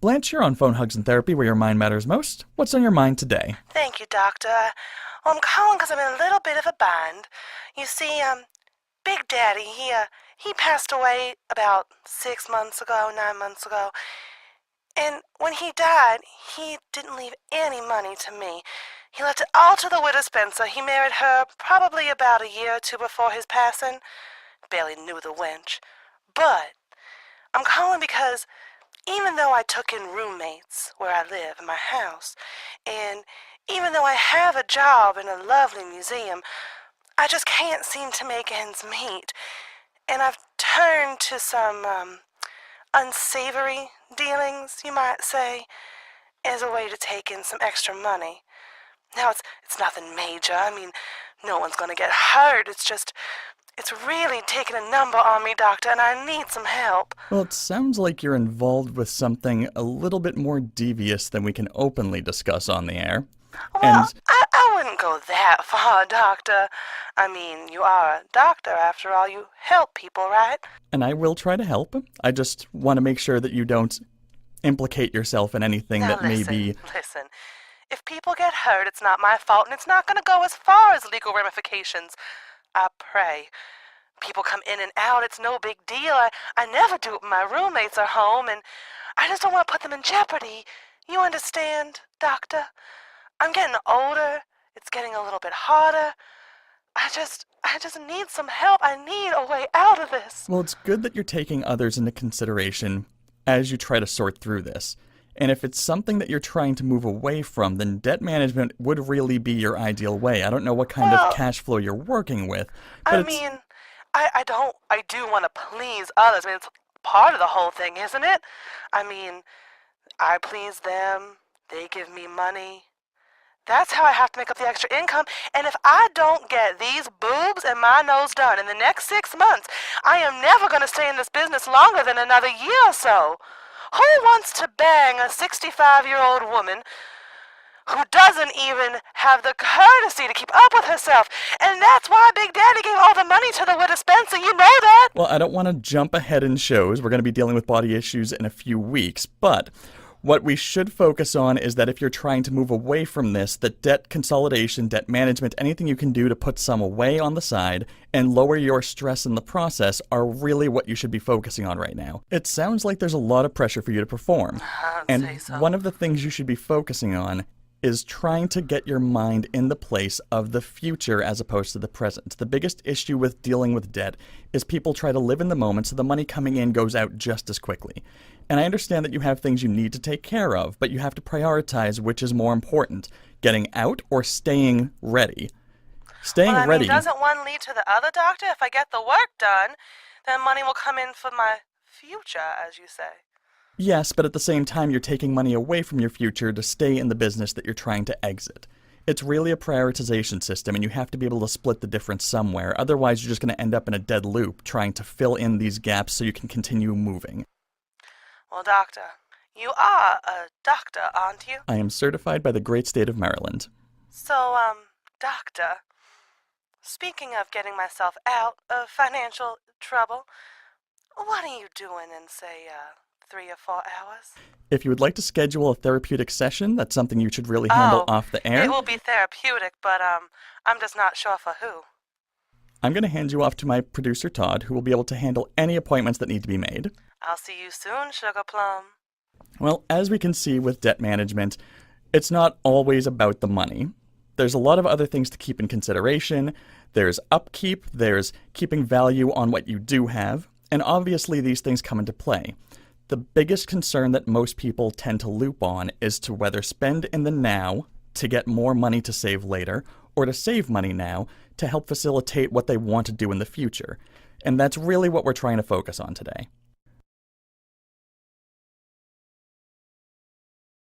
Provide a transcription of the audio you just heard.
Blanche, you're on Phone Hugs and Therapy, where your mind matters most. What's on your mind today? Thank you, Doctor. Well, I'm calling because I'm in a little bit of a bind. You see, Big Daddy, he passed away about 6 months ago, 9 months ago. And when he died, he didn't leave any money to me. He left it all to the widow Spencer. He married her probably about a year or two before his passing. Barely knew the wench. But I'm calling because even though I took in roommates where I live in my house, and even though I have a job in a lovely museum, I just can't seem to make ends meet. And I've turned to some unsavory dealings, you might say, as a way to take in some extra money. Now, it's nothing major. I mean, no one's going to get hurt. It's really taken a number on me, Doctor, and I need some help. Well, it sounds like you're involved with something a little bit more devious than we can openly discuss on the air. Well, I wouldn't go that far, Doctor. I mean, you are a doctor, after all. You help people, right? And I will try to help. I just want to make sure that you don't implicate yourself in anything Now that may be... Listen. If people get hurt, it's not my fault, and it's not going to go as far as legal ramifications. I pray. People come in and out. It's no big deal. I never do it when my roommates are home, and I just don't want to put them in jeopardy. You understand, Doctor? I'm getting older. It's getting a little bit harder. I just need some help. I need a way out of this. Well, it's good that you're taking others into consideration as you try to sort through this. And if it's something that you're trying to move away from, then debt management would really be your ideal way. I don't know what kind of cash flow you're working with. But I do want to please others. I mean, it's part of the whole thing, isn't it? I mean, I please them. They give me money. That's how I have to make up the extra income. And if I don't get these boobs and my nose done in the next 6 months, I am never going to stay in this business longer than another year or so. Who wants to bang a 65-year-old woman who doesn't even have the courtesy to keep up with herself? And that's why Big Daddy gave all the money to the widow Spencer. You know that? Well, I don't want to jump ahead in shows. We're going to be dealing with body issues in a few weeks. But what we should focus on is that if you're trying to move away from this, that debt consolidation, debt management, anything you can do to put some away on the side and lower your stress in the process are really what you should be focusing on right now. It sounds like there's a lot of pressure for you to perform. I'd say so. One of the things you should be focusing on is trying to get your mind in the place of the future as opposed to the present. The biggest issue with dealing with debt is people try to live in the moment so the money coming in goes out just as quickly. And I understand that you have things you need to take care of, but you have to prioritize which is more important, getting out or staying ready. Staying ready. Doesn't one lead to the other, Doctor? If I get the work done, then money will come in for my future, as you say. Yes, but at the same time, you're taking money away from your future to stay in the business that you're trying to exit. It's really a prioritization system, and you have to be able to split the difference somewhere. Otherwise, you're just going to end up in a dead loop trying to fill in these gaps so you can continue moving. Well, Doctor, you are a doctor, aren't you? I am certified by the great state of Maryland. So, Doctor, speaking of getting myself out of financial trouble, what are you doing in, say, 3 or 4 hours? If you would like to schedule a therapeutic session, that's something you should really handle off the air. It will be therapeutic, but I'm just not sure for who. I'm going to hand you off to my producer, Todd, who will be able to handle any appointments that need to be made. I'll see you soon, Sugar Plum. Well, as we can see with debt management, it's not always about the money. There's a lot of other things to keep in consideration. There's upkeep, there's keeping value on what you do have, and obviously these things come into play. The biggest concern that most people tend to loop on is to whether spend in the now to get more money to save later, or to save money now to help facilitate what they want to do in the future. And that's really what we're trying to focus on today.